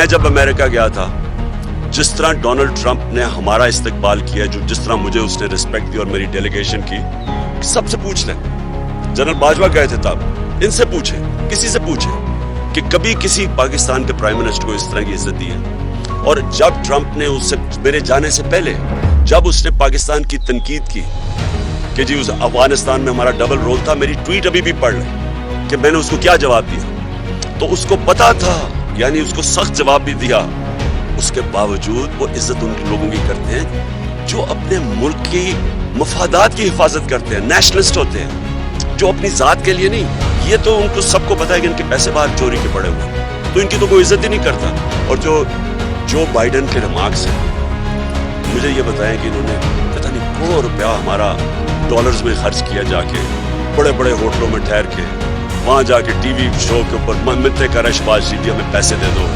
मैं जब अमेरिका गया था, जिस तरह डोनाल्ड ट्रंप ने हमारा इस्तकबाल किया, जो जिस तरह मुझे उसने रिस्पेक्ट दी और मेरी डेलीगेशन की, सबसे पूछ लें। जनरल बाजवा गए थे तब, इनसे पूछे, किसी से पूछे कि कभी किसी पाकिस्तान के प्राइम मिनिस्टर को इस तरह की इज्जत दी है। और जब ट्रंप ने उससे, मेरे जाने से पहले, जब उसने पाकिस्तान की तनकीद की कि जी उस अफगानिस्तान में हमारा डबल रोल था, मेरी ट्वीट अभी भी पढ़ लें कि मैंने उसको क्या जवाब दिया। तो उसको पता था, यानी उसको सख्त जवाब भी दिया। उसके बावजूद वो इज्जत उन लोगों की करते हैं जो अपने मुल्क की मफादात की हिफाजत करते हैं, नेशनलिस्ट होते हैं, जो अपनी जात के लिए नहीं। ये तो उनको सबको पता है कि इनके पैसे बाहर चोरी के पड़े हुए, तो इनकी तो कोई इज्जत ही नहीं करता। और जो बाइडेन के रिमार्क्स हैं, मुझे ये बताएं कि इन्होंने पता नहीं करोड़ों रुपया हमारा डॉलर्स में खर्च किया, जाके बड़े बड़े होटलों में ठहर के, वहां जाके टीवी शो के ऊपर मिलते कर शहबाज जी हमें पैसे दे दो।